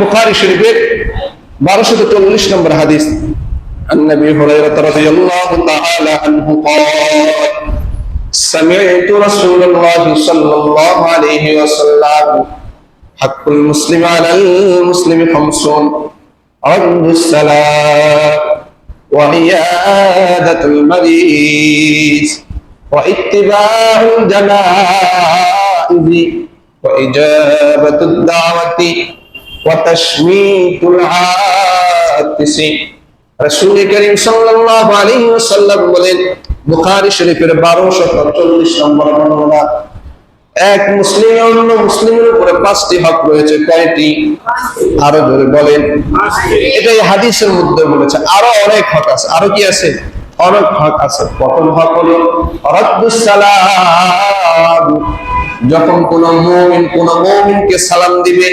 বুখারী শরীফের 1240 নম্বর হাদিস। عن ابي هريره رضي الله تعالى عنه قال سمعت رسول الله صلى الله عليه وسلم حق المسلم على المسلم خمس رد السلام وعيادة المريض واتباع الجنائز وإجابة الدعوة وتشميت العاطس। রাসূল করিম সাল্লাল্লাহু আলাইহি ওয়াসাল্লাম বলেন, বুখারী শরীফের 1240 নম্বর বর্ণনা, এক মুসলিম অন্য মুসলিমের উপরে 5টি হক রয়েছে। কয়টি? আরো জোরে বলেন। এটাই হাদিসের মধ্যে বলেছে, আরো অনেক হক আছে। আরো কি আছে? অনেক হক আছে। প্রথম হক হলো রাদ্দুস সালাম। যখন কোন মুমিনকে সালাম দিবে,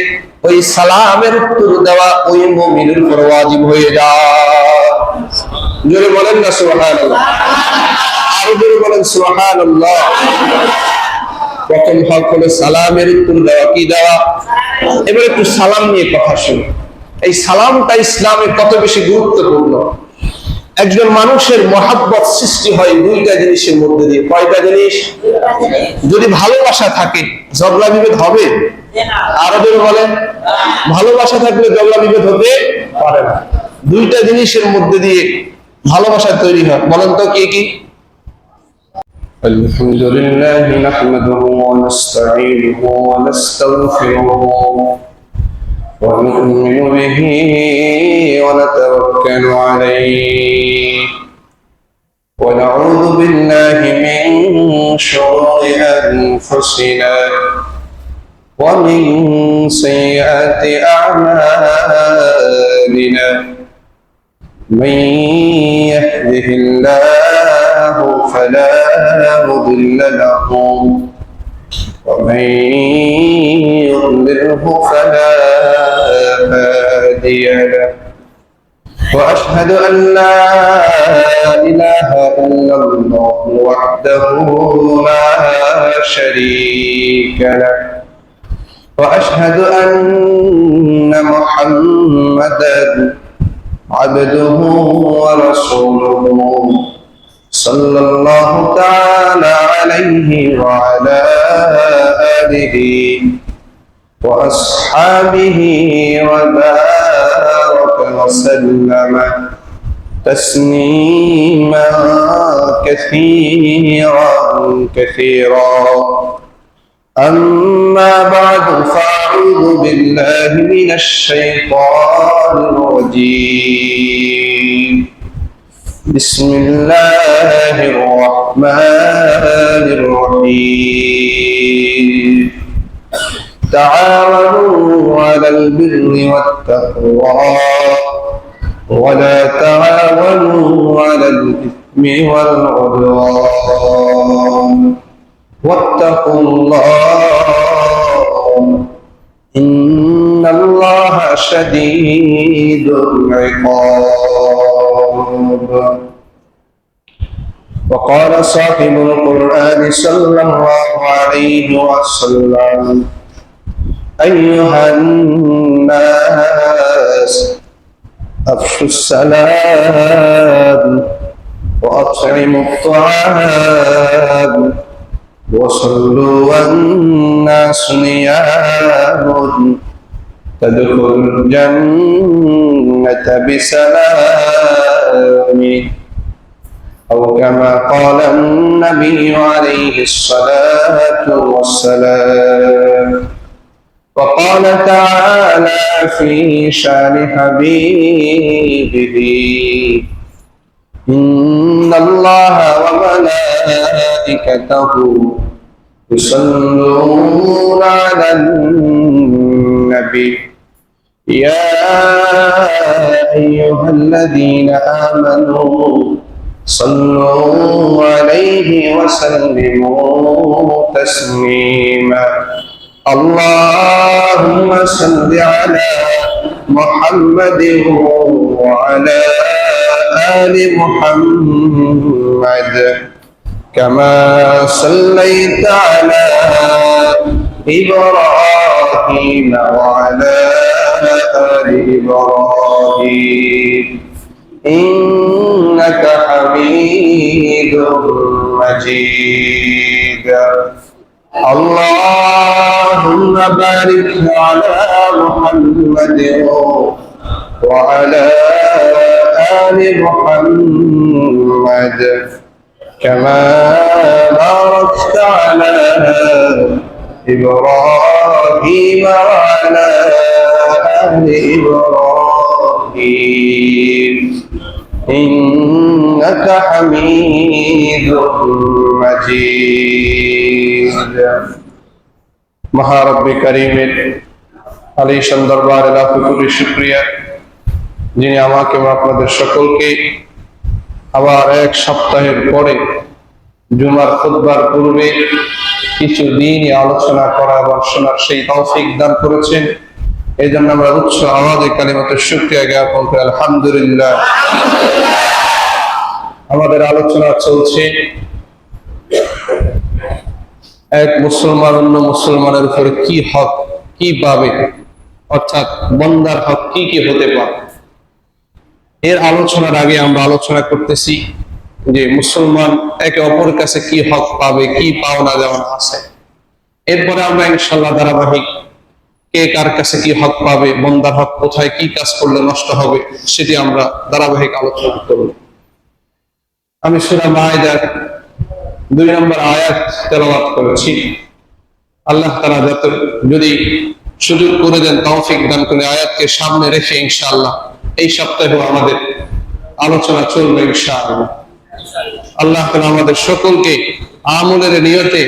ওই সালামের উত্তর দেওয়া ওই মুমিনের উপর ওয়াজিব হয়ে যায়। জোরে বলেন না সুবহানাল্লাহ। আরো জোরে বলেন সুবহানাল্লাহ। প্রথম হক হলো সালামের উত্তর দেওয়া। কি দেওয়া? এবার একটু সালাম নিয়ে কথা শুনি। এই সালামটা ইসলামে কত বেশি গুরুত্বপূর্ণ। একজন মানুষের মহাব্বত সৃষ্টি হয় দুইটা জিনিসের মধ্যে দিয়ে। কয়টা জিনিস? যদি ভালোবাসা থাকে, ঝগড়া বিভেদ হবে? আরো জোরে বলেন। ভালোবাসা থাকলে ঝগড়া বিভেদ হতে পারে না। দুইটা জিনিসের মধ্যে দিয়ে ভালোবাসা তৈরি হয়। বলেন তো কি কি? الحمد لله نحمده ونستعينه ونستغفره ونؤمن به ونتوكل عليه ونعوذ بالله من شرور أنفسنا ومن سيئات أعمالنا من يهده الله فلا مضل له ومن يضلله فلا هادي له وأشهد أن لا إله إلا الله وحده لا شريك له وأشهد أن محمدا عبده ورسوله صلى الله تعالى عليه وعلى آله وأصحابه وبارك وسلم تسليما كثيرا أما بعد فأعوذ بالله من الشيطان الرجيم بسم الله الرحمن الرحيم تعاونوا على البر والتقوى ولا تعاونوا على الإثم والعدوان واتقوا الله إن الله شديد العقاب. وقال صاحب القرآن صلى الله عليه وسلم أيها الناس أفشوا السلام وأطعموا الطعام وصلوا والناس نيام تدخلوا الجنة بسلام أو كما قال النبي عليه الصلاة والسلام. وقال تعالى في شان حبيبه إن الله وملائكته يصلون على النبي يا أيها الذين آمنوا صلوا عليه وسلموا تسليما. اللهم صل على محمد وعلى آل محمد كما صليت على إبراهيم وعلى إبراهيم إنك حميد مجيد اللهم بارك على محمد وعلى آل محمد كما باركت على إبراهيم وعلى آل إبراهيم إنك حميد مجيد মহারব্বে কারীমের আলিশান দরবারে লাখো কোটি শুকরিয়া, যিনি আমাকে এবং আপনাদের সকলকে আবার এক সপ্তাহের পরে জুমার খুতবার পূর্বে কিছু দিনই আলোচনা করা এবং শোনার সেই তৌফিক দান করেছেন। এই জন্য আমরা উচ্চ আওয়াজে কালিমাতুশ শুকরিয়া জ্ঞাপন করি, আলহামদুলিল্লাহ। আমাদের আলোচনা চলছে এক মুসলমান অন্য মুসলমানের উপরে কি হক, কি পাবে, অর্থাৎ বান্দার হক কি কি হতে পারে। এর আলোচনার আগে আমরা আলোচনা করতেছি যে মুসলমান একে অপরের কাছে কি হক পাবে, কি পাওনা দেওয়া আছে। এরপরে আমরা ইনশাআল্লাহ ধারাবাহিক কে কার কাছে কি হক পাবে, বান্দার হক কোথায়, কি কাজ করলে নষ্ট হবে, সেটি আমরা ধারাবাহিক আলোচনা করব। আমি সূরা মাইদার 2 নম্বর আয়াত তেলাওয়াত করেছি। আল্লাহ তাআলা যদি সুযোগ করে দেন, তৌফিক দান করে, আয়াতকে সামনে রেখে ইনশাআল্লাহ এই সপ্তাহে আমাদের আলোচনা চলবে ইনশাআল্লাহ। আল্লাহ তাআলা আমাদের সকলকে আমলের নিয়তে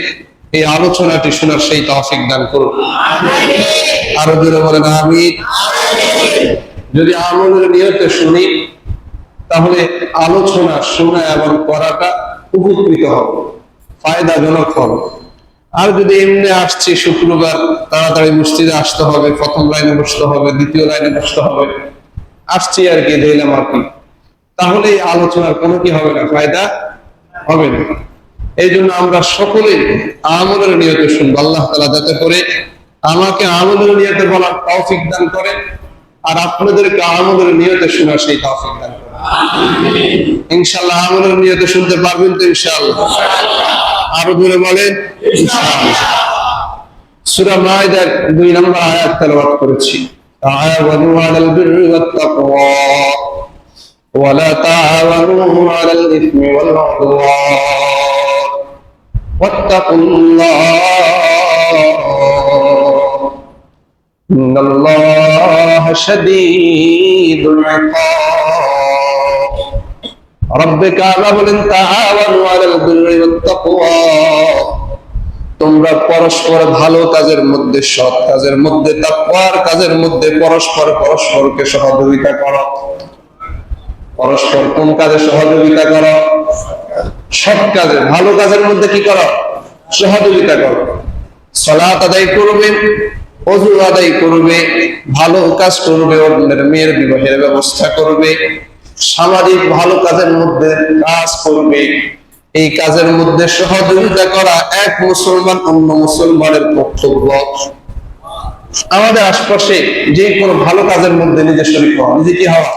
এই আলোচনাটি শোনার সেই তৌফিক দান করুন, আমিন। আরো জোরে বলেন আমিন। যদি আমলের নিয়তে শুনি তাহলে আলোচনা শোনা এবং করাটা উপকৃত হবে, ফায়দাজনক হবে। আর যদি এমনি আসছি শুক্রবার তাড়াতাড়ি মসজিদে আসতে হবে, প্রথম লাইনে বসতে হবে, দ্বিতীয় লাইনে বসতে হবে, আসছি আর কি দিলাম আর কি, তাহলে এই আলোচনার কোনো কি হবে না, ফায়দা হবে না। এই জন্য আমরা সকলে আমলের নিয়তে শুনবো। আল্লাহ তাআলা যাতে করে আমাকে আমলের নিয়তে বলার তৌফিক দান করেন আর আপনাদেরকে আমলের নিয়তে শোনার সেই তৌফিক দান করেন, আমিন। ইনশাআল্লাহ আমলের নিয়তে শুনতে পারবেন তো ইনশাআল্লাহ? আরো জোরে বলেন ইনশাআল্লাহ। সূরা মাইদার 2 নম্বর আয়াত তেলাওয়াত করেছি। তাআওয়ানু আলাল বিররি ওয়াত তাকওয়া ওয়া লা তাআওয়ানু আলাল ইসমি ওয়াল উদওয়ান ওয়াত্তাকুল্লাহ ইন্নাল্লাহা শাদীদুল ইকাব। রব্বে কাআবা বলেন তাআওয়ানু আলাল বিররি ওয়াত তাকওয়া, তোমরা পরস্পর ভালো কাজের মধ্যে, সৎ কাজের মধ্যে, তাকওয়ার কাজের মধ্যে পরস্পরকে সহযোগিতা করো। পরস্পর কোন কাজে সহযোগিতা করো? সৎ কাজে, ভালো কাজের মধ্যে কি করো? সহযোগিতা করো। সালাত আদায় করবে, ওযু আদায় করবে, ভালো কাজ করবে, অন্যের মেয়ের বিবাহের ব্যবস্থা করবে, সামাজিক ভালো কাজের মধ্যে কাজ করবে। এই কাজের মধ্যে সহযোগিতা করা এক মুসলমান অন্য মুসলমানের কর্তব্য। আমাদের আশপাশে যে কোনো ভালো কাজের মধ্যে নিজে শরীক হওয়া, নিজে কি হওয়া?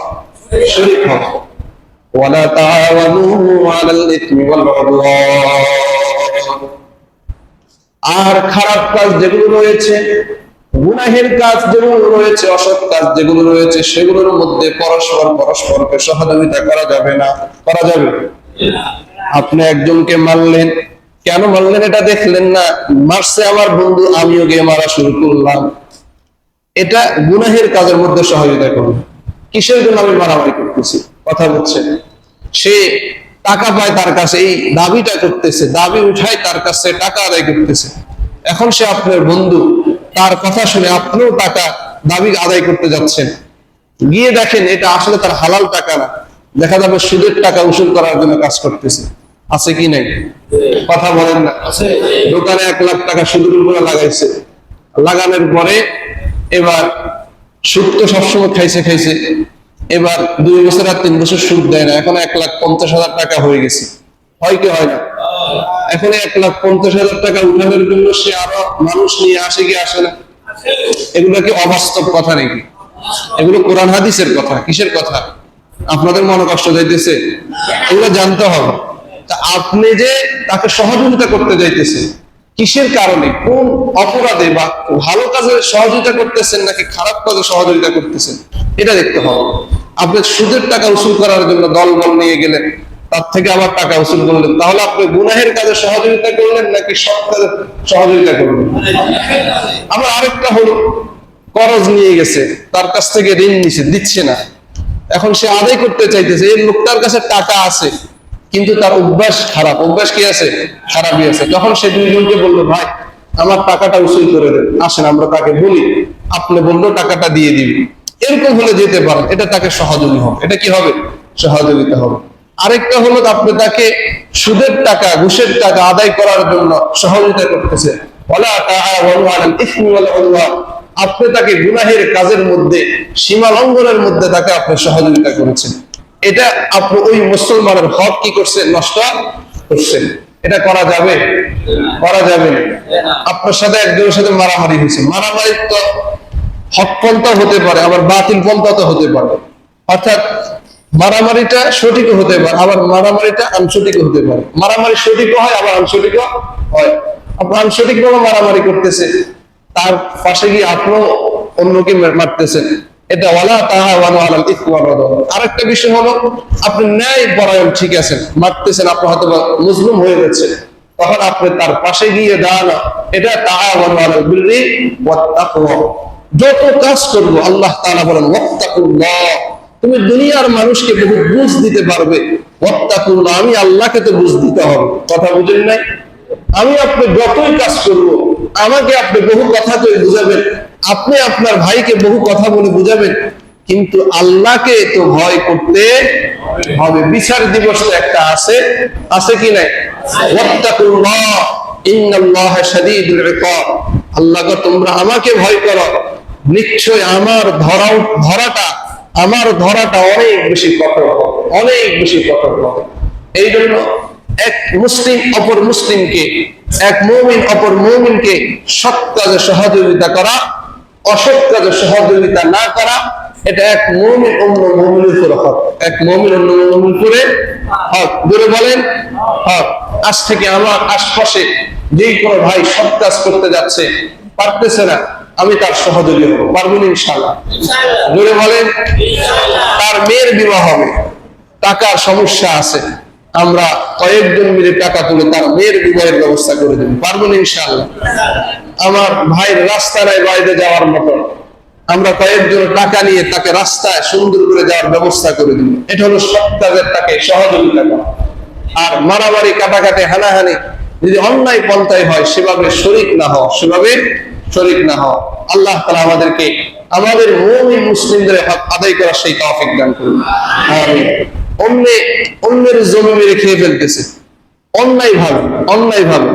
শরীক হওয়া। ওয়ালা তাআওয়ানু আলাল ইসমি ওয়াল উদওয়ান। আর খারাপ কাজ যেগুলো রয়েছে, গুনাহের কাজ যেগুলো রয়েছে, অসৎ কাজ যেগুলো রয়েছে, সেগুলোর মধ্যে পরস্পরকে সহযোগিতা করা যাবে না। করা যাবে? আপনি একজনকে মারলেন, কেন মারলেন এটা দেখলেন না, মারছে আমার বন্ধু, আমিও গিয়ে মারা শুরু করলাম, এটা গুনাহের কাজের মধ্যে সহযোগিতা করুন। কিসের জন্য আমি মারামারি করতেছি? কথা বলছেন, সে টাকা পায় তার কাছে, এই দাবিটা করতেছে, দাবি উঠায় তার কাছে, টাকা আদায় করতেছে। এখন সে আপনার বন্ধু, তার কথা শুনে আপনিও টাকা দাবি আদায় করতে যাচ্ছেন, গিয়ে দেখেন এটা আসলে তার হালাল টাকা না, দেখা যাবে সুদের টাকা উসুল করার জন্য কাজ করতেছে। আছে কি নাই? কথা বলেন না? আছে। দোকানে 1 লাখ টাকা সুদের উপরে লাগাইছে, লাগানোর পরে এবার সুদ তো সবসময় খাইছে, এবার 2 বছর আর 3 বছর সুদ দেয় না, এখন 1,50,000 টাকা হয়ে গেছে। হয় কি হয় না? এখন 1,50,000 টাকা উঠানোর জন্য সে আরো মানুষ নিয়ে আসে কি আসে না? এগুলো কি অবাস্তব কথা নাকি? এগুলো কোরআন হাদিসের কথা। কিসের কথা? আপনাদের মনে কষ্ট যাইতেছে, এগুলো জানতে হবে। তা আপনি যে তাকে সহযোগিতা করতে যাইতেছেন, কিসের কারণে, কোন অপরাধে বা ভালো কাজে সহযোগিতা করতেছেন নাকি খারাপ কাজে সহযোগিতা করতেছেন, এটা দেখতে হবে। আপনি সুদের টাকা উসুল করার জন্য দলবল নিয়ে গেলেন, তার থেকে আবার টাকা উসুল করলেন, তাহলে আপনি গুনাহের কাজে সহযোগিতা করলেন নাকি সৎ কাজে সহযোগিতা করলেন? আবার আরেকটা হলো, করজ নিয়ে গেছে, তার কাছ থেকে ঋণ নিছে, দিচ্ছে না, এখন সে আদায় করতে চাইতেছে, এই লোকটার কাছে টাকা আছে কিন্তু তার অভ্যাস খারাপ। অভ্যাস কি আছে? খারাপই আছে। যখন সে দুইজনকে বললো, ভাই আমার টাকাটা উসুল করে দেন, আসেন আমরা তাকে বলি, আপনি বললো টাকাটা দিয়ে দিবি, এরকম হলে যেতে পারেন, এটা তাকে সহযোগী হবে। এটা কি হবে? সহযোগিতা হবে। আরেকটা হলো, আপনি তাকে সুদের টাকা, ঘুষের টাকা আদায় করার জন্য সহযোগিতা করতেছে, আপনি তাকে গুনাহের কাজের মধ্যে, সীমা লঙ্ঘনের মধ্যে তাকে আপনি সহযোগিতা করেছেন। এটা আপনি ওই মুসলমানের হক কি করছেন? নষ্ট করছেন। এটা করা যাবে? করা যাবে না। আপনার সাথে একজনের সাথে মারামারি হয়েছে, মারামারি তো হক পন্থা হতে পারে, আবার বাতিল পন্থা তো হতে পারে। অর্থাৎ মারামারিটা সঠিকও হতে পারে, আবার মারামারিটা আনসঠিকও হতে পারে। মারামারি সঠিকও হয়, আবার আনসঠিকও হয়। আপনি আনসঠিক ভাবে মারামারি করতেছে, তার পাশে গিয়ে আপনিও অন্যকে মারতেছেন, এটা ওয়ালা তাআওয়ানু আলাল ইসমি ওয়াল উদওয়ান। আরেকটা বিষয় হলো, আপনি ন্যায় পরায়ণ, ঠিক আছেন, মারতেছেন, আপনি হয়তো মুজলুম হয়ে যাচ্ছে, তখন আপনি তার পাশে গিয়ে দাঁড়ানো, এটা তাআওয়ানু আলাল বিররি ওয়াত তাকওয়া। যত কাজ করবো আল্লাহ তাআলা বলেন ওয়াত্তাকুল্লাহ, তুমি দুনিয়ার মানুষকে বহু বুঝ দিতে পারবে, ওয়াত্তাকুল্লাহ, আমি আল্লাহকে তো বুঝ দিতে হবে। কথা বুঝেন নাই? আমি আপনি যতই কাজ করব, আমাকে আপনি বহু কথা করে বুঝাবেন, আপনি আপনার ভাইকে বহু কথা বলে বুঝাবেন, কিন্তু আল্লাহকে তো ভয় করতে হবে। বিচার দিবস তো একটা আছে, আছে কি নাই? ওয়াত্তাকুল্লাহ ইন্নাল্লাহা শাদীদুল ইকাব, আল্লাহকে তোমরা আমাকে ভয় করো, নিশ্চয় আমার ধরাটা অনেক বেশি কঠোর হবে, অনেক বেশি কঠোর হবে। এই জন্য এক মুসলিম অপর মুসলিমকে, এক মুমিন অপর মুমিনকে সৎ কাজে সহযোগিতা করা, অসৎ কাজে সহযোগিতা না করা, এটা এক মুমিন অন্য মুমিনের উপর হক। এক মুমিন অন্য মুমিনের উপরে হক। জোরে বলেন হক। আজ থেকে আমার আশপাশে যেই কোনো ভাই সৎ কাজ করতে যাচ্ছে, পারতেছে না, আমি তার সহযোগী হবো। পারবেন ইনশাআল্লাহ? জোরে বলেন। তার মেয়ের বিবাহ হবে, টাকার সমস্যা আছে, আমরা কয়েকজন মিলে টাকা তুলে তার মেয়ের বিবাহের ব্যবস্থা করে দেব। পারবেন ইনশাআল্লাহ? আমার ভাইয়ের রাস্তা নাই বাইরে যাওয়ার মতো, আমরা কয়েকজন টাকা নিয়ে তাকে রাস্তায় সুন্দর করে যাওয়ার ব্যবস্থা করে দিব। এটা হলো সৎ কাজের তাকে সহযোগিতা করা। আর মারামারি, কাটাকাটি, হানাহানি যদি অন্যায় পন্থায় হয়, সেভাবে শরীক না হও, সেভাবে শরীক না হও। আল্লাহ তাআলা আমাদেরকে আমাদের মুমিন মুসলিমদের হক আদায় করার সেই তৌফিক দান করুন। আমিন। অন্যের জমি মেরে খেয়ে ফেলতেছে, অন্যায় ভাবে,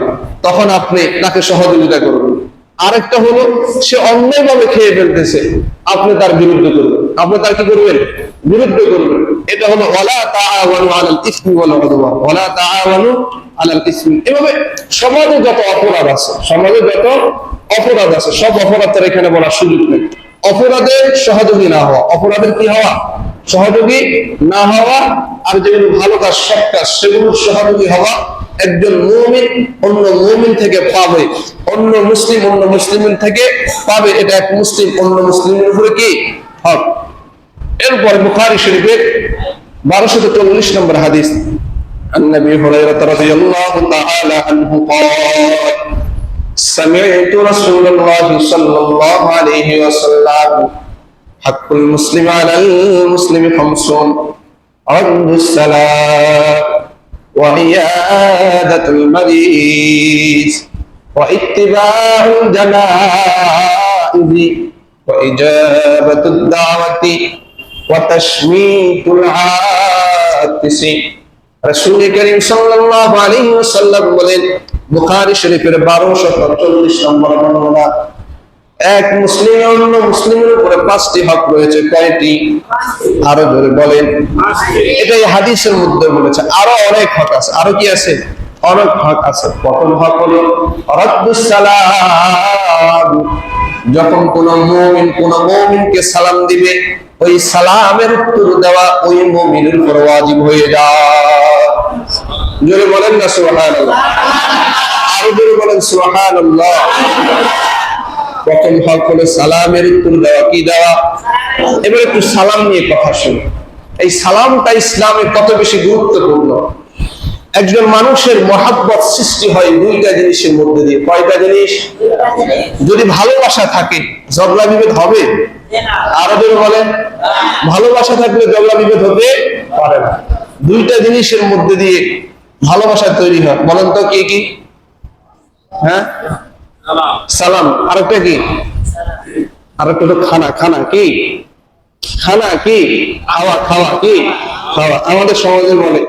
তখন আপনি তাকে সহযোগিতা করবেন। আরেকটা হলো, সে অন্যায় ভাবে খেয়ে ফেলতেছে, আপনি তার বিরুদ্ধে করবেন, আপনি তার কি করবেন? বিরুদ্ধে করবেন। এটা হলো ওয়ালা তাআওয়ানু আলাল ইসমি ওয়াল উদওয়ান, ওয়ালা তাআওয়ানু আলাল ইসমি। এভাবে সমাজে যত অপরাধ আছে, সব অপরাধের এখানে বলার সুযোগ নেই। অপরাধের সহযোগী না হওয়া, অপরাধের কি হওয়া? সহযোগী না হওয়া। আর যেগুলো ভালো কাজ, সৎ কাজ, সেগুলোর সহযোগী হওয়া। একজন মুমিন অন্য মুমিন থেকে পাবে, অন্য মুসলিম থেকে পাবে, এটা এক মুসলিম অন্য মুসলিমের উপরে কি হক। এরপর বুখারী শরীফের 1240 নম্বর হাদিস, عن ابي هريره رضي الله تعالى عنه قال سمعت رسول الله صلى الله عليه وسلم حق المسلم على المسلم 50 رد السلام وعيادة المريض واتباع الجنائز وإجابة الدعوة وتشميت العاطس। রাসূল করিম সাল্লাল্লাহু আলাইহি ওয়াসাল্লাম বলেন, বুখারী শরীফের 1240 নম্বর বর্ণনা, এক মুসলিম অন্য মুসলিমের উপরে 5টি হক রয়েছে। কয়টি? আরো জোরে বলেন। এটাই হাদিসের মধ্যে বলেছে, আরো অনেক হক আছে। আরো কি আছে? অনেক হক আছে। প্রথম হক হলো রাদ্দুস সালাম, যখন কোন মুমিনকে সালাম দিবে, ওই সালামের উত্তর দেওয়া ওই মুমিনের উপর ওয়াজিব হয়ে যায়। জোরে বলেন না সুবহানাল্লাহ, আরো জোরে বলেন সুবহানাল্লাহ। প্রথম হক হলো সালামের উত্তর দেওয়া। কি দেওয়া? এবার একটু সালাম নিয়ে কথা শুনুন। এই সালামটা ইসলামে কত বেশি গুরুত্বপূর্ণ। একজন মানুষের মহাব্বত সৃষ্টি হয় দুইটা জিনিসের মধ্যে দিয়ে। কয়টা জিনিস? যদি ভালোবাসা থাকে ঝগড়া বিভেদ হবে? আরো জোরে বলেন। ভালোবাসা থাকলে ঝগড়া বিভেদ হতে পারে না। দুইটা জিনিসের মধ্যে দিয়ে ভালোবাসা তৈরি হয়। বলেন তো কি কি? হ্যাঁ, সালাম। আরেকটা কি? আরেকটা তো খানা। খানা কি? খানা কি? খাওয়া। খাওয়া কি? খাওয়া। আমাদের সমাজে বলে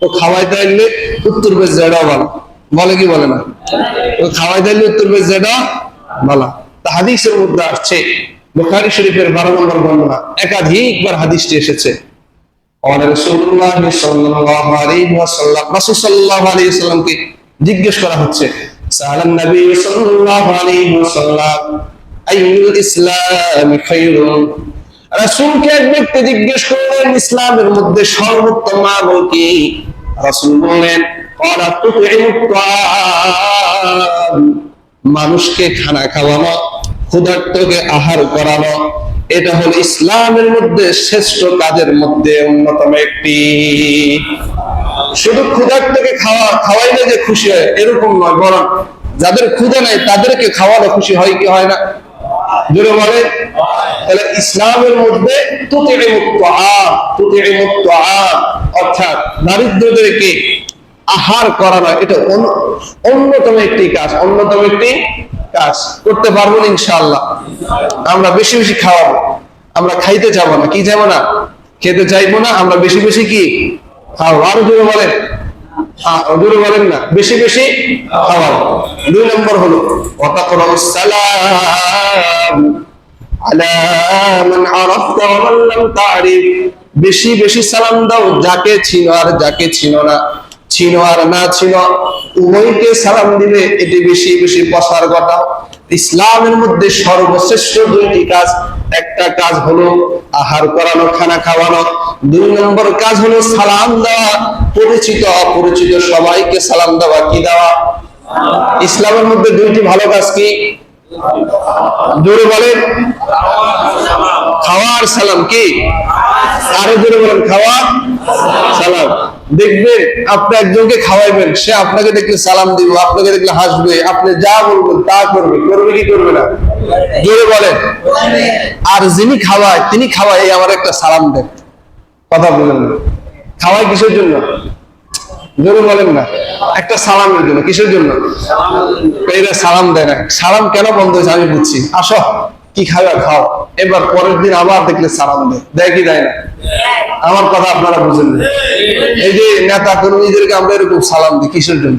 ও খাওয়াইতে আসলে উত্তর বেশ জেডা বলা, বলে কি বলে না? ও খাওয়াইতে আসলে উত্তর বেশ জেডা বলা। তা হাদিসের মধ্যে আসছে, বুখারী শরীফের 12 নম্বর বর্ণনা, একাধিকবার হাদিসটি এসেছে। রাসূলুল্লাহ সাল্লাল্লাহু আলাইহি ওয়াসাল্লাম, রাসূল সাল্লাল্লাহু আলাইহি ওয়াসাল্লামকে জিজ্ঞেস করা হচ্ছে, সাআলান নবী সাল্লাল্লাহু আলাইহি ওয়াসাল্লাম আইয়ুল ইসলাম খায়রুন। রাসূলকে এক ব্যক্তি জিজ্ঞেস করলেন ইসলামের মধ্যে সর্বোত্তম আমল কি? রাসূল বললেন, মানুষকে খানা খাওয়ানো, ক্ষুধার্তকে আহার করানো, এটা হল ইসলামের মধ্যে শ্রেষ্ঠ কাজের মধ্যে অন্যতম একটি। শুধু ক্ষুধার্তকে খাওয়াইলে যে খুশি হয় এরকম নয়, বরং যাদের ক্ষুধা নাই তাদেরকে খাওয়ানো খুশি হয় কি হয় না? জোরে বলে। তাহলে ইসলামের মধ্যে অর্থাৎ দারিদ্রদেরকে আহার করানো, এটা অন্যতম একটি কাজ। অন্যতম একটি কাজ করতে পারবো না ইনশাআল্লাহ। আমরা বেশি বেশি খাওয়াবো, আমরা খাইতে চাবো না। কি চাবো না? খেতে চাইবো না। আমরা বেশি বেশি কি খাওয়াবো। আরো জোরে বলেন, জোরে বলেন না, বেশি বেশি খাওয়াবো। 2 নম্বর হলো ওয়াতাকরাউস সালাম আলা মান আরাফতা ওয়া মান লাম তারিফ। বেশি বেশি সালাম দাও, যাকে চিনো আর যাকে চিনো না, চিনো আর না চিনো উভয়কে সালাম দিবে। এটি বেশি বেশি প্রসার ঘটাও। ইসলামের মধ্যে সর্বশ্রেষ্ঠ 2টি কাজ, একটা কাজ হলো আহার করানো, খানা খাওয়ানো। 2 নম্বর কাজ হলো সালাম দেওয়া, পরিচিত অপরিচিত সবাইকে সালাম দেওয়া। কি দেওয়া? ইসলামের মধ্যে 2টি ভালো কাজ কি? জোরে বলেন। খাওয়া আর সালাম। কি? আরো জোরে বলেন, খাওয়া সালাম। দেখবেন আপনি একজনকে খাওয়াইবেন, সে আপনাকে দেখলে সালাম দিব, আপনাকে দেখলে হাসবে, আপনি যা বলবেন তা করবে। করবে কি করবে না? জোরে বলেন। আর যিনি খাওয়ায় তিনি খাওয়ায় আমার একটা সালাম দেন। কথা বলেন না। খাওয়ায় কিসের জন্য? জোরে বলেন না। একটা সালামের জন্য। কিসের জন্য? এরা সালাম দেয় না। সালাম কেন বন্ধ হয়েছে আমি বুঝছি। আসো কি খাওয়া খাও, এবার পরের দিন আবার দেখলে সালাম দেয়। দেয় কি দেয় না? আমার কথা আপনারা বুঝেন না। এই যে নেতা কর্মীদেরকে আমরা এরকম সালাম দিই কিসের জন্য?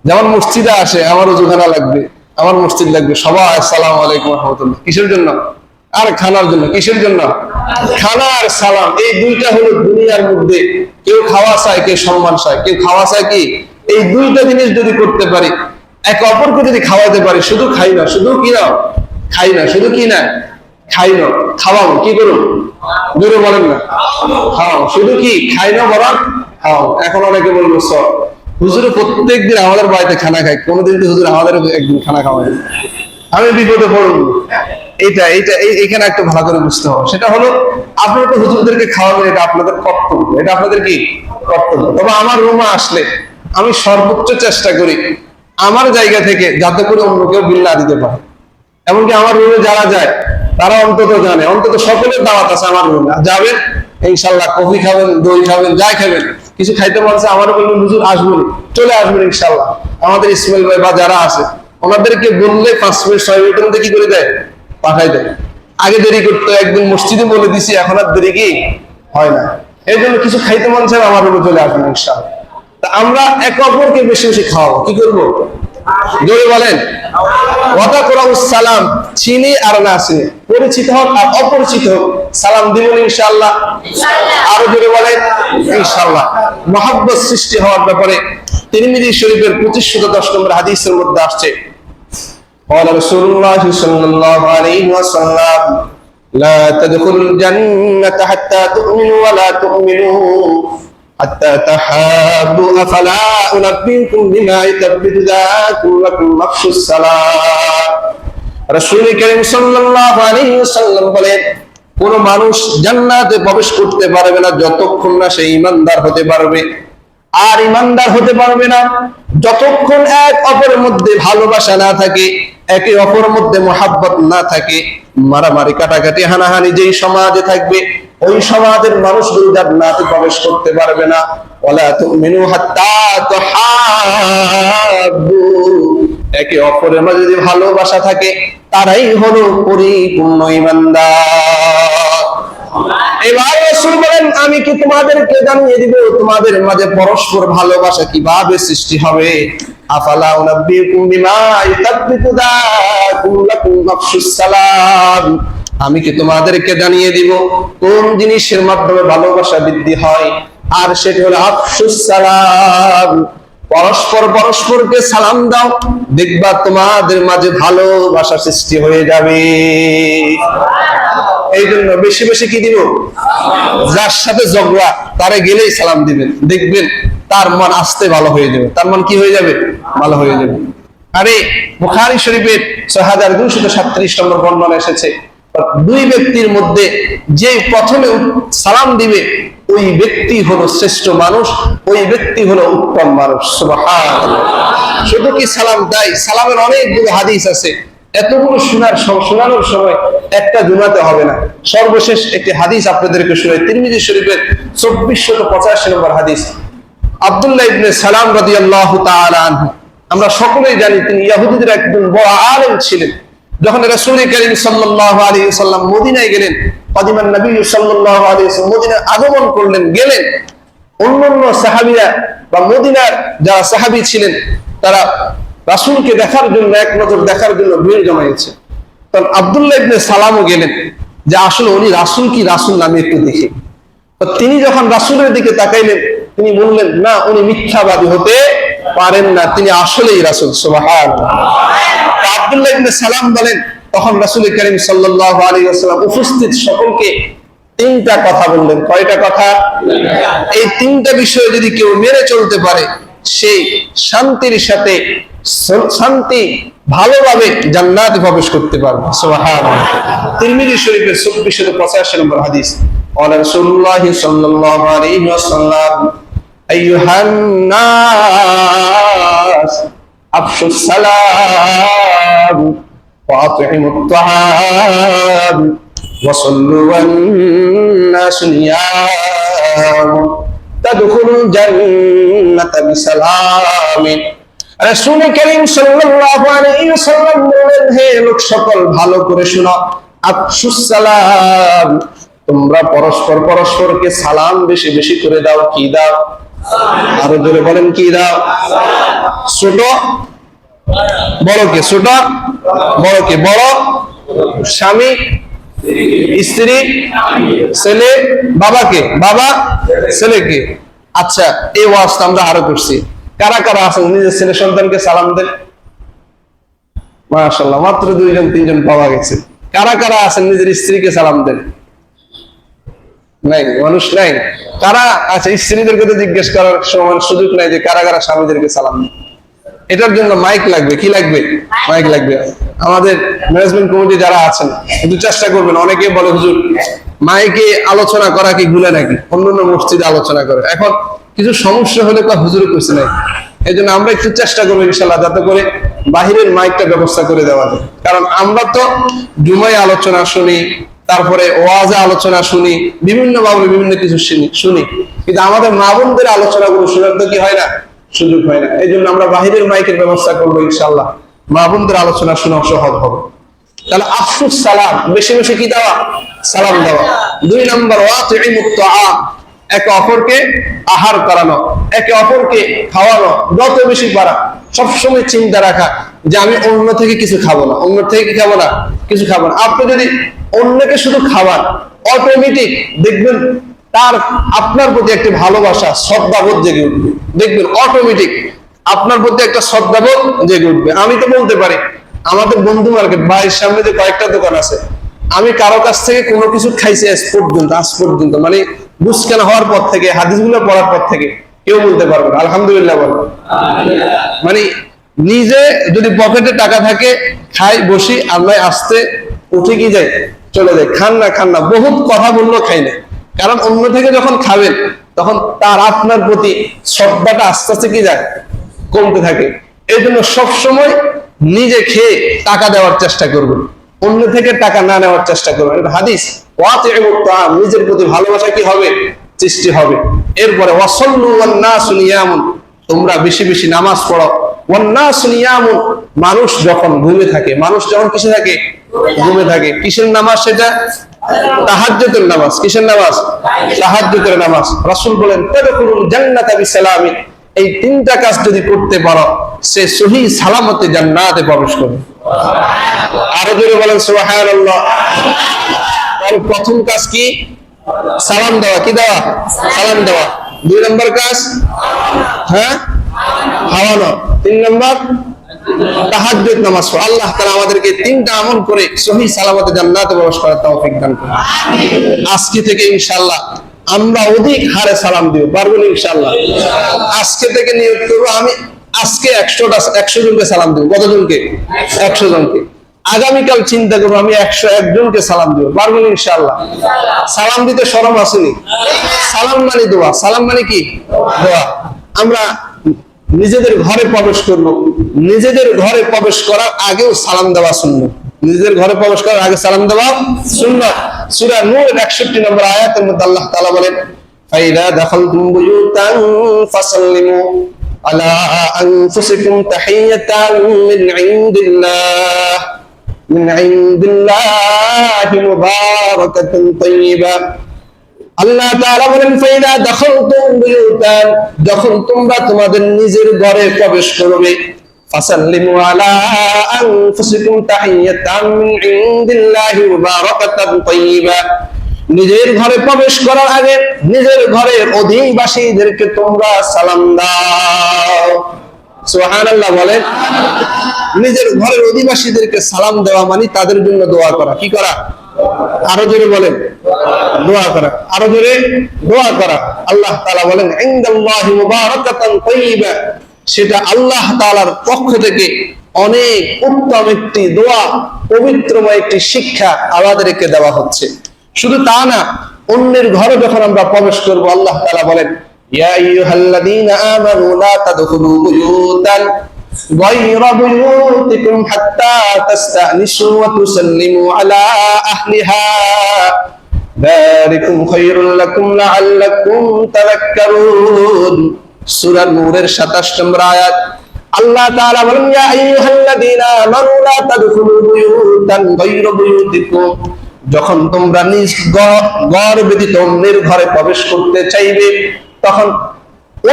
যেমন মসজিদে আসে, আমারও জোখানা লাগবে, আমার মসজিদ লাগবে, সবাই আসসালামু আলাইকুম ওয়া রাহমাতুল্লাহ। কিসের জন্য? আর খানার জন্য। কিসের জন্য? খানা আর সালাম। এই 2টা হলো দুনিয়ার মধ্যে, কেউ খাওয়া চায়, কেউ সম্মান চায়। কেউ খাওয়া চায় কি? এই 2টা জিনিস যদি করতে পারি, একে অপরকে যদি খাওয়াতে পারি, শুধু খাই না, শুধু কি না খাই না, শুধু কি না খাই না, খাওয়াও। কি করুন? জোরে বলেন না। খাওয়াও। শুধু কি খাই না, বরং খাওয়াও। এখন অনেকে বলবো সব হুজুরে প্রত্যেকদিন আমাদের বাড়িতে খানা খায়, কোনোদিন তো হুজুর আমাদের একদিন খানা খাওয়ায়। আমি বিপদে পড়ব। এইখানে একটু ভালো করে বুঝতে হবে। সেটা হলো আপনারা তো হুজুরদেরকে খাওয়াবেন, এটা আপনাদের কর্তব্য। এটা আপনাদের কি কর্তব্য। তবে আমার রুমে আসলে আমি সর্বোচ্চ চেষ্টা করি আমার জায়গা থেকে যাতে করে অন্য কেউ বিল না দিতে পারে। এমনকি আমার রুমে যারা যায় তারা অন্তত জানে, অন্তত সকলের দাওয়াত আছে আমার রুমে। যাবেন ইনশাল্লাহ, কফি খাবেন, দই খাবেন, যাই খাবেন, কিছু খাইতে পারছে আমারও বলবেন হুজুর আসবেন, চলে আসবেন ইনশাল্লাহ। আমাদের ইসমাইল ভাই বা যারা আছে ওনাদেরকে বললে 5 মিনিট 6 মিনিটের মধ্যে কি করে দেয়? পাঠাই দেয়। আগে দেরি করতো, একদিন মসজিদে বলে দিছি, এখন আর দেরি কি হয় না। এই জন্য কিছু খাইতে মন চায় আমার রুমে চলে আসবেন ইনশাল্লাহ। তা আমরা একে অপরকে বেশি বেশি খাওয়াবো। কি করবো? জোরে বলেন। ওয়াতাকরাউস সালাম। চিনি আর না চিনি, পরিচিত হোক আর অপরিচিত হোক, সালাম দিব ইনশাআল্লাহ। আরো জোরে বলেন ইনশাআল্লাহ। মহব্বত সৃষ্টি হওয়ার ব্যাপারে তিরমিজি শরীফের 2510 নম্বর হাদিসের মধ্যে আসছে, قال رسول الله صلى الله عليه وسلم لا تدخلوا الجنة حتى تؤمنوا ولا تؤمنوا حتى تحابوا أفلا أنبئكم بما يثبت ذاكم لكم أفشوا السلام রাসূল করিম সাল্লাল্লাহু আলাইহি ওয়াসাল্লাম বলেন, কোন মানুষ জান্নাতে প্রবেশ করতে পারবে না যতক্ষণ না সে ঈমানদার হতে পারবে। আর ঈমানদার হতে পারবে না যতক্ষণ এক অপরের মধ্যে ভালোবাসা না থাকে, একে অপরের মধ্যে মহাব্বত না থাকে। মারামারি কাটাকাটি হানাহানি যেই সমাজে থাকবে, ওই সমাজের মানুষগুলো জান্নাতে প্রবেশ করতে পারবে না। ওয়ালা তুমিনু হাত্তা তুহাব্বু, একে অপরের মাঝে যদি ভালোবাসা থাকে তারাই হলো পরিপূর্ণ ঈমানদার। এবার রাসূল বলেন, আমি কি তোমাদেরকে জানিয়ে দিব তোমাদের মাঝে পরস্পর ভালোবাসা কিভাবে সৃষ্টি হবে? আফালা উনাব্বিউকুম বিমা ইউতাব্বিতু যাকুম লাকুম আফশুস সালাম, আমি কি তোমাদেরকে জানিয়ে দিব কোন জিনিসের মাধ্যমে ভালোবাসা বৃদ্ধি হয়? আর সেটি হলো আফশুস সালাম, পরস্পর পরস্পরকে সালাম দাও, দেখবা তোমাদের মাঝে ভালোবাসা সৃষ্টি হয়ে যাবে। এই জন্য বেশি বেশি কি দিব? যার সাথে ঝগড়া তারে গেলেই সালাম দিবেন, দেখবেন তার মন আস্তে ভালো হয়ে যাবে, তার মন কি হয়ে যাবে? ভালো হয়ে যাবে। আরে বুখারী শরীফের 6237 নম্বর বর্ণনা এসেছে, দুই ব্যক্তির মধ্যে যে প্রথমে সালাম দিবে ওই ব্যক্তি হলো শ্রেষ্ঠ মানুষ, ওই ব্যক্তি হলো উত্তম মানুষ। সুবহানাল্লাহ। শুধু কি সালাম দেয়? সালামের অনেকগুলো হাদিস আছে, এতগুলো শোনানোর সময় একটা জুমাতে হবে না। সর্বশেষ একটি হাদিস আপনাদেরকে শোনাই, তিরমিজি শরীফের 2485 নম্বর হাদিস। আব্দুল্লাহ ইবনে সালাম রাদিয়াল্লাহু তাআলা আনহু, আমরা সকলেই জানি তিনি ইহুদিদের একজন বড় আলেম ছিলেন। যখন রাসূল করিম সাল্লাল্লাহু আলাইহি ওয়াসাল্লাম মদিনায় গেলেন, কদিমান নবী সাল্লাল্লাহু আলাইহি ওয়াসাল্লাম মদিনায় আগমন করলেন, গেলেন, অন্যান্য সাহাবীরা বা মদিনার যারা সাহাবী ছিলেন তারা রাসূলকে দেখার জন্য, এক নজর দেখার জন্য ভিড় জমাইছে। তখন আব্দুল্লাহ ইবনে সালামও গেলেন যে আসলে উনি রাসূল কি রাসূল নামে একটু দেখি। তো তিনি যখন রাসূলের দিকে তাকাইলেন, তিনি বললেন না, উনি মিথ্যাবাদী হতে পারেন না, তিনি আসলেই রাসূল। সুবহানাল্লাহ। আব্দুল্লাহ ইবনে সালাম বলেন, তখন রাসূল করিম সাল্লাল্লাহু আলাইহি ওয়াসাল্লাম উপস্থিত সকলকে তিনটা কথা বললেন। কয়টা কথা? এই তিনটা বিষয় যদি কেউ মেনে চলতে পারে সেই শান্তির সাথে শান্তি ভালোভাবে জান্নাতে প্রবেশ করতে পারবে। সুবহানাল্লাহ। তিরমিজি শরীফের 2485 নম্বর হাদিস, قال رسول الله صلى الله عليه وسلم أيها الناس أفشوا السلام وأطعموا الطعام وصلوا والناس نيام تدخلوا الجنة بسلام। রাসূল করিম সাল্লাল্লাহু আলাইহি ওয়াসাল্লাম বলেন, হে লোক সকল, ভালো করে শোনো, আফশুস সালাম, তোমরা পরস্পর পরস্পরকে সালাম বেশি বেশি করে দাও। কি দাও? আরো জোরে বলেন, কি দাও? ছোট বড়কে, ছোট বড়কে, বড় স্বামী স্ত্রী, ছেলে বাবাকে, বাবা ছেলেকে। আচ্ছা, এই ওয়াজটা আমরা আরো করছি। কারা কারা আছেন নিজের ছেলে সন্তানকে সালাম দেন? মাশাআল্লাহ, মাত্র 2-3 পাওয়া গেছে। কারা কারা আছেন নিজের স্ত্রীকে সালাম দেন? নাই, মানুষ নাই। কারা আছে? স্ত্রীদেরকে তো জিজ্ঞেস করার সময় সুযোগ নাই যে কারা কারা স্বামীদেরকে সালাম দেন। এটার জন্য মাইক লাগবে। কি লাগবে? মাইক লাগবে। আমাদের ম্যানেজমেন্ট কমিটি যারা আছেন একটু চেষ্টা করবেন। অনেকে বলে হুজুর মাইকে আলোচনা করা কি ভুলে নাকি, অন্যান্য মসজিদে আলোচনা করে। এখন কিছু সমস্যা হলে তো হুজুর কইছে নাই, এই জন্য আমরা একটু চেষ্টা করবো ইনশাল্লাহ যাতে করে বাহিরের মাইকটা ব্যবস্থা করে দেওয়া যায়। কারণ আমরা তো জুমায় আলোচনা শুনি, তারপরে ওয়াজে আলোচনা শুনি, বিভিন্ন ভাবে বিভিন্ন কিছু শুনি, কিন্তু আমাদের মা বোনদের আলোচনাগুলো শোনার তো কি হয় না, সুযোগ হয় না। এই জন্য আমরা বাহিরের মাইকের ব্যবস্থা করবো ইনশাল্লাহ, মা বোনদের আলোচনা শোনা সহজ হবে। তাহলে আফসুস সালাম, বেশি বেশি কি দেওয়া? সালাম দেওয়া। 2 নম্বর, ওয়াতিমুত তাআম, একে অপরকে আহার করানো, একে অপরকে খাওয়ানো, যত বেশি পারা। সবসময় চিন্তা রাখা যে আমি অন্য থেকে কিছু খাবো না, অন্য থেকে কি খাবো না, কিছু খাবো না। আপনি যদি অন্যকে শুধু খাবার, অটোমেটিক দেখবেন তার আপনার প্রতি একটা ভালোবাসা, শ্রদ্ধাবোধ জেগে উঠবে। দেখবেন অটোমেটিক আপনার প্রতি একটা শ্রদ্ধাবোধ জেগে উঠবে। আমি তো বলতে পারি আমাদের বন্ধু মার্কেট বাড়ির সামনে যে কয়েকটা দোকান আছে, আমি কারো কাছ থেকে কোনো কিছু খাইছি আজ পর্যন্ত মানে বুঝকেনা হওয়ার পর থেকে, হাদিসগুলো পড়ার পর থেকে কেউ বলতে পারবে না আলহামদুলিল্লাহ বলো। মানে নিজে যদি পকেটে টাকা থাকে খাই বসি, আল্লাহ আসতে উঠে কি যায় চলে যায়, খান না বহুত কথা বললেও খাই না। কারণ অন্য থেকে যখন খাবেন তখন তার আপনার প্রতি শ্রদ্ধাটা আস্তে আস্তে কি যায় কমতে থাকে। এই জন্য সবসময় নিজে খেয়ে টাকা দেওয়ার চেষ্টা করবেন, অন্য থেকে টাকা না নেওয়ার চেষ্টা করবেন। এটা হাদিস। নিজের প্রতি ভালোবাসা কি হবে সৃষ্টি হবে। এরপরে ওয়াসাল্লু ওয়ান নাসু নিয়ামুন, তোমরা বেশি বেশি নামাজ পড়ো। ওয়ান নাসু নিয়ামুন, মানুষ যখন ঘুমে থাকে, মানুষ যখন কিসে থাকে ঘুমে থাকে। কিসের নামাজ সেটা? তাহাজ্জুদের নামাজ। কিসের নামাজ? তাহাজ্জুদের নামাজ। রাসূল বলেন তাদখুলুল জান্নাতা বিসালামিন, এই তিনটা কাজ যদি করতে পারো সে সহি সালামতে জান্নাতে প্রবেশ করবে। আরো জোরে বলেন সুবহানাল্লাহ। তার প্রথম কাজ কি? সালাম দেওয়া। কি দেওয়া? সালাম দেওয়া। 2 নম্বর কাজ খাওয়ানো। 3 নম্বর তাহাজ্জুদ নামাজ। আল্লাহ তাআলা আমাদেরকে 3টা আমল করে সহি সালামতে জান্নাতে প্রবেশ করার তৌফিক দান করুন। আজকে থেকে ইনশাআল্লাহ আমরা অধিক হারে সালাম দিব, পারবেন ইনশাআল্লাহ। আজকে থেকে নিয়ত করব আমি আজকে 100 জনকে সালাম দিব। কতজনকে? 100 জনকে। আগামীকাল চিন্তা করবো আমি 101 জনকে সালাম দিব, পারবেন ইনশাআল্লাহ। সালাম দিতে শরম আসেনি? সালাম মানে দোয়া। সালাম মানে কি? দোয়া। আমরা নিজেদের ঘরে প্রবেশ করব, নিজেদের ঘরে প্রবেশ করার আগেও সালাম দেওয়া সুন্নাত। নিজেদের ঘরে প্রবেশ করার আগে সালাম দেওয়া সুন্নাত। সূরা নূর 61 নম্বর আয়াতের মধ্যে আল্লাহ তাআলা বলেন ফাইদা দাখালতুম বুয়ুতান ফাসাল্লিমু আলা আনফুসিকুম তাহিয়াতান মিন ইনদিল্লাহি মুবারাকাতুন তাইয়্যিবা। আল্লাহ তাআলা বলেন ফাইদা দাখালতুম বুয়ুতান, যখন তোমরা তোমাদের নিজের ঘরে প্রবেশ করবে, ফাসাল্লিমু আলা আনফুসিকুম তাহিয়াতাম মিন ইনদিল্লাহি মুবারাকাতান তাইয়্যিবা, নিজের ঘরে প্রবেশ করার আগে নিজের ঘরের অধিবাসীদেরকে তোমরা সালাম দাও। সুবহানাল্লাহ বলেন। নিজের ঘরের অধিবাসীদেরকে সালাম দেওয়া মানে তাদের জন্য দোয়া করা। কি করা? আরো জোরে বলেন দোয়া করা। আরো জোরে দোয়া করা। আল্লাহ তাআলা বলেন ইনদাল্লাহি মুবারাকাতান তাইয়্যিবা, সেটা আল্লাহ তাআলার পক্ষ থেকে অনেক উত্তম একটি দোয়া, পবিত্রময় একটি শিক্ষা আমাদেরকে দেওয়া হচ্ছে। শুধু তা না, অন্যের ঘরে যখন আমরা প্রবেশ করব আল্লাহ তাআলা বলেন ইয়া আইয়ুহাল্লাযীনা আমানু লা তাদখুলু বুয়ুতান গায়রা বুয়ুতিকুম হাত্তা তাস্তানিসু ওয়া তুসাল্লিমু আলা আহলিহা যালিকুম খায়রুল লাকুম লাআল্লাকুম তাযাক্কারুন। সূরা নূরের 27 নম্বর আয়াত। আল্লাহ তাআলা বলেন ইয়া আইয়ুহাল্লাযীনা আমানু লা তাদখুলু বুয়ুতান গায়রা বুয়ুতিকুম, যখন তোমরা নিজ ঘর ব্যতীত অন্যের ঘরে প্রবেশ করতে চাইবে তখন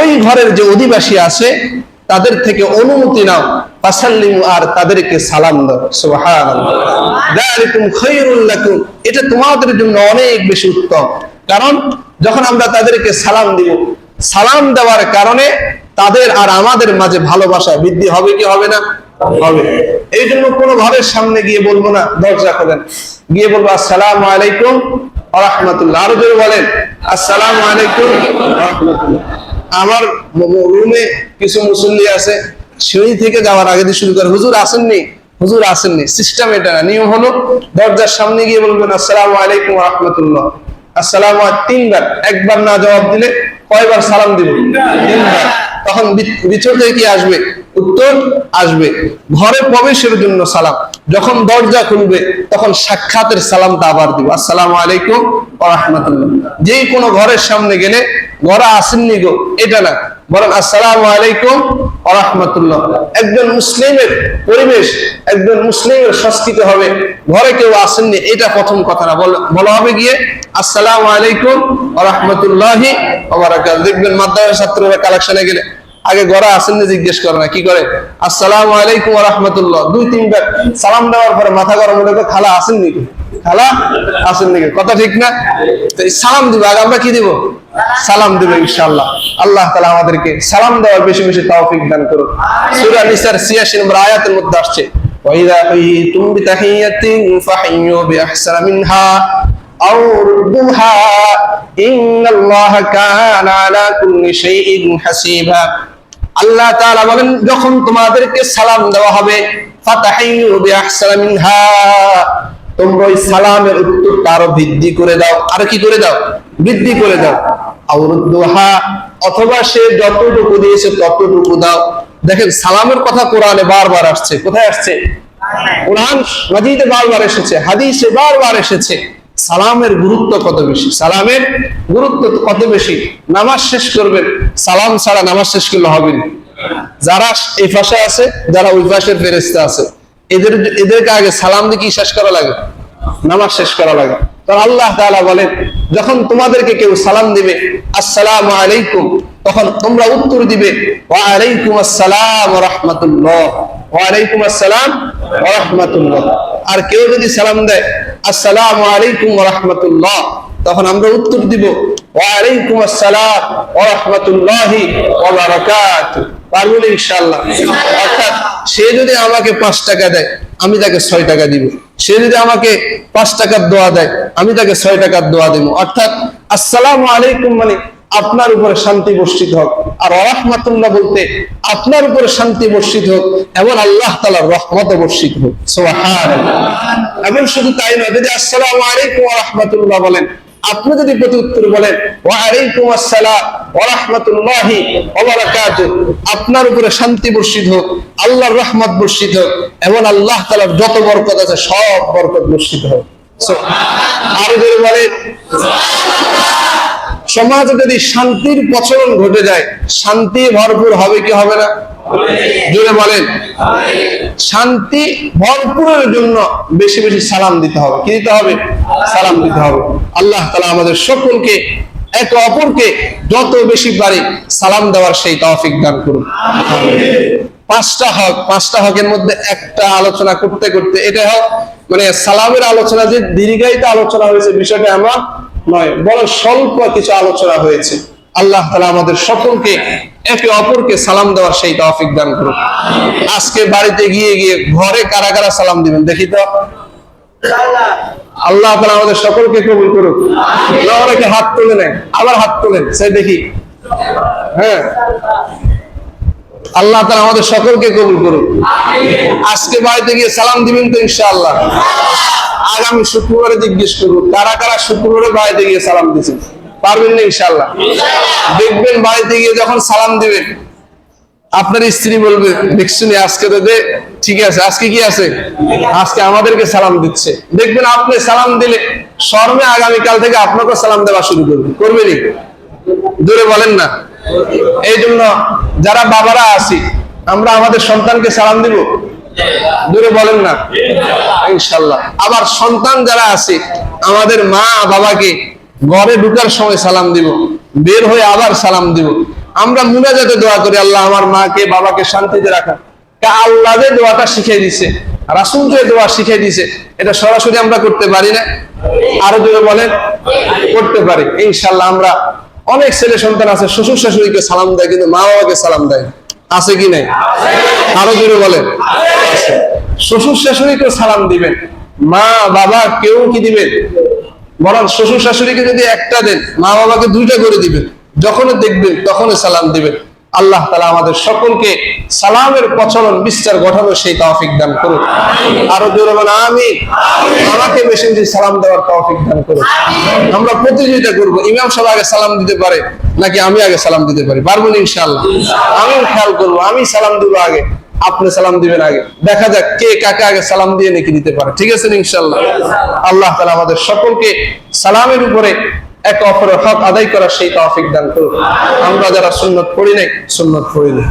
ওই ঘরের যে অধিবাসী আছে তাদের থেকে অনুমতি নাও। ফাসাল্লিমু, আর তাদেরকে সালাম দাও। সুবহানাল্লাহ। যালিকুম খায়রুল লাকুম, এটা তোমাদের জন্য অনেক বেশি উত্তম। কারণ যখন আমরা তাদেরকে সালাম দিব, সালাম দেওয়ার কারণে তাদের আর আমাদের মাঝে ভালোবাসা বৃদ্ধি হবে কি হবে না? হবে। এই জন্য কোনো ঘরের সামনে গিয়ে বলবো না দরজা খোলেন, গিয়ে বলবো আসসালামু আলাইকুম ওয়া রাহমাতুল্লাহ। আরো জোরে বলেন আসসালামু আলাইকুম ওয়া রাহমাতুল্লাহ। আমার রুমে কিছু মুসল্লি আছে, সিঁড়ি থেকে যাওয়ার আগে দিয়ে শুরু করে হুজুর আসেননি, হুজুর আসেননি। সিস্টেম এটা না, নিয়ম হলো দরজার সামনে গিয়ে বলবেন আসসালামু আলাইকুম ওয়া রাহমাতুল্লাহ। আসসালামু 3বার, একবার না জবাব দিলে কয়বার সালাম দিব? 3বার। তখন ভিতর থেকে কি আসবে? উত্তর আসবে। ঘরে প্রবেশের জন্য সালাম, যখন দরজা খুলবে তখন সাক্ষাতের সালামটা আবার দিব আসসালামু আলাইকুম ওয়া রাহমাতুল্লাহ। যেই কোনো ঘরের সামনে গেলে ঘরে আসেননি গো এটা না, বলেন আসসালামু আলাইকুম ওয়া রাহমাতুল্লাহ। একজন মুসলিমের পরিবেশ, একজন মুসলিমের সংস্কৃতি হবে ঘরে কেউ আসেননি এটা প্রথম কথা না, বলা হবে গিয়ে আসসালামু আলাইকুম ওয়া রাহমাতুল্লাহি ওয়া বারাকাতুহু। দেখবেন মাদ্রাসা ছাত্ররা কালেকশনে গেলে আগে ঘরে আসেননি জিজ্ঞেস করে না, কি করে? আসসালামু আলাইকুম ওয়া রাহমাতুল্লাহ। 2-3বার সালাম দেওয়ার পরে মাথা গরম হলে খালা আসেননি, খালা আসেননি, কথা ঠিক না? সালাম দিব, আগে আমরা কি দিব? সালাম দিব ইনশাআল্লাহ। আল্লাহ তাআলা আমাদেরকে সালাম দেওয়ার বেশি বেশি তৌফিক দান করুন। সূরা নিসার 86 নম্বর আয়াতের মধ্যে আসছে وإذا حييتم بتحية فحيوا بأحسن منها أو ردوها إن الله كان على كل شيء حسيبا আল্লাহ তাআলা বলেন যখন তোমাদেরকে সালাম দেওয়া হবে ফাতাহিয়ু বিআহসানি মিনহা তোমরা ওই সালামের উত্তরটা আরো বৃদ্ধি করে দাও। আর কি করে দাও? বৃদ্ধি করে দাও। আও রুদ্দুহা অথবা সে যতটুকু দিয়েছে ততটুকু দাও। দেখেন সালামের কথা কোরআনে বারবার আসছে। কোথায় আসছে? কোরআন মাজিদে বারবার এসেছে, হাদিসে বারবার এসেছে। সালামের গুরুত্ব কত বেশি, সালামের গুরুত্ব কত বেশি। নামাজ শেষ করবেন, সালাম ছাড়া নামাজ শেষ করলে হবে না। যারা এই পাশে আছে, যারা ওই পাশের ফেরেশতা আছে, এদেরকে আগে সালাম দিয়ে কি শেষ করা লাগে? নামাজ শেষ করা লাগে। কারণ আল্লাহ তাআলা বলেন যখন তোমাদেরকে কেউ সালাম দিবে আসসালামু আলাইকুম, তখন তোমরা উত্তর দিবে ওয়া আলাইকুম আসসালাম ওয়া রাহমাতুল্লাহ, ওয়া আলাইকুম আসসালাম ওয়া রাহমাতুল্লাহ। আর কেউ যদি সালাম দেয় আসসালামু আলাইকুম ওয়া রাহমাতুল্লাহ, তখন আমরা উত্তর দিব ওয়া আলাইকুম আসসালাম ওয়া রাহমাতুল্লাহি ওয়া বারাকাতুহু। পারবো না ইনশাআল্লাহ? অর্থাৎ সে যদি আমাকে 5 টাকা দেয় আমি তাকে 6 টাকা দিব, সে যদি আমাকে 5 টাকার দোয়া দেয় আমি তাকে 6 টাকার দোয়া দেব। অর্থাৎ আসসালামু আলাইকুম মানে আপনার উপরে শান্তি বর্ষিত হোক, আর রাহমাতুল্লাহ বলতে আপনার উপরে শান্তি বর্ষিত হোক এবং আল্লাহ তাআলার রহমত বর্ষিত হোক। সুবহানাল্লাহ। এবং শুধু তাই নয়, যদি আসসালামু আলাইকুম ওয়া রাহমাতুল্লাহ বলেন, আপনি যদি প্রত্যুত্তর বলেন ওয়া আলাইকুম আসসালাম ওয়া রাহমাতুল্লাহি ওয়া বারাকাতুহু, আপনার উপরে শান্তি বর্ষিত হোক, আল্লাহর রহমত বর্ষিত হোক এবং আল্লাহ তাআলার যত বরকত আছে সব বরকত বর্ষিত হোক। সুবহানাল্লাহ। আর যদি বলেন সমাজে যদি শান্তির প্রচলন ঘটে যায়, শান্তি ভরপুর হবে কি হবে না? জোরে বলেন। শান্তি ভরপুরের জন্য বেশি বেশি সালাম দিতে হবে। কি দিতে হবে? সালাম দিতে হবে। আল্লাহ তাআলা আমাদের সকলকে একে অপরকে যত বেশি পারি সালাম দেওয়ার সেই তৌফিক দান করুন। 5টা হকের মধ্যে একটা আলোচনা করতে করতে এটা হক মানে সালামের আলোচনা যে দীর্ঘায়িত আলোচনা হয়েছে বিষয়টা আমার নয়, বড় স্বল্প কিছু আলোচনা হয়েছে। আল্লাহ তাআলা আমাদের সকলকে একে অপরকে সালাম দেওয়ার সেই তৌফিক দান করুন। আজকে বাড়িতে গিয়ে ঘরে কারা কারা সালাম দিবেন দেখি তো। আল্লাহ তাআলা আমাদের সকলকে কবুল করুক। অনেকে হাত তুলে নেন, আবার হাত তোলেন, সেই দেখি। হ্যাঁ, আল্লাহ তাআলা আমাদের সকলকে কবুল করুক। আজকে বাড়িতে গিয়ে সালাম দিবেন তো ইনশাআল্লাহ? আগামী শুক্রবারে জিজ্ঞেস করবো কারা কারা শুক্রবারে বাড়িতে গিয়ে সালাম দিয়েছেন। পারবেন না ইনশাআল্লাহ? দেখবেন বাড়িতে গিয়ে যখন সালাম দিবেন আপনার স্ত্রী বলবে দেখছুনি আজকে তো দে ঠিক আছে, আজকে কি আছে, আজকে আমাদেরকে সালাম দিচ্ছে। দেখবেন আপনি সালাম দিলে শর্মে আগামীকাল থেকে আপনাকে সালাম দেওয়া শুরু করবে। করবেনই? জোরে বলেন না। এই জন্য যারা বাবারা আছি আমরা আমাদের সন্তানকে সালাম দিব। জোরে বলেন না ইনশাআল্লাহ। আবার সন্তান যারা আছে আমাদের মা বাবাকে ঘরে ঢুকার সময় সালাম দিব, বের হয়ে আবার সালাম দিব। আমরা মুনাজাতে দোয়া করি আল্লাহ আমার মাকে বাবাকে শান্তিতে রাখা। আল্লাহ যে দোয়াটা শিখিয়ে দিছে, রাসূল যে দোয়া শিখিয়ে দিছে, এটা সরাসরি আমরা করতে পারি না? আরো জোরে বলেন করতে পারি ইনশাআল্লাহ। আমরা অনেক ছেলে সন্তান আছে শ্বশুর শাশুড়িকে সালাম দেয় কিন্তু মা বাবাকে সালাম দেয়, আছে কি নাই? আরো জোরে বলেন। শ্বশুর শাশুড়িকে সালাম দিবেন, মা বাবা কেউ কি দিবেন? বরং শ্বশুর শাশুড়িকে যদি একটা দেন মা বাবাকে 2টা করে দিবেন। যখন দেখবেন তখনই সালাম দিবেন। আল্লাহ তাআলা আমাদের সকলকে সালামের প্রচলন বিস্তার ঘটানো সেই তৌফিক দান করুন। আরো জোরে বলেন আমিন। আমাকে বেশি বেশি সালাম দেওয়ার তৌফিক দান করুন। আমরা প্রতিযোগিতা করব ইমাম সাহেব আগে সালাম দিতে পারে নাকি আমি আগে সালাম দিতে পারি। পারবো না ইনশাআল্লাহ? আমি খেয়াল করবো, আমি সালাম দিব আগে, আপনি সালাম দিবেন আগে। দেখা যাক কে কাকে আগে সালাম দিয়ে নাকি দিতে পারে। ঠিক আছে ইনশাআল্লাহ? আল্লাহ তাআলা আমাদের সকলকে সালামের উপরে এক অপরের হক আদায় করার সেই তৌফিক দান করুন। আমরা যারা সুন্নত পড়ি নাই সুন্নত পড়ি না।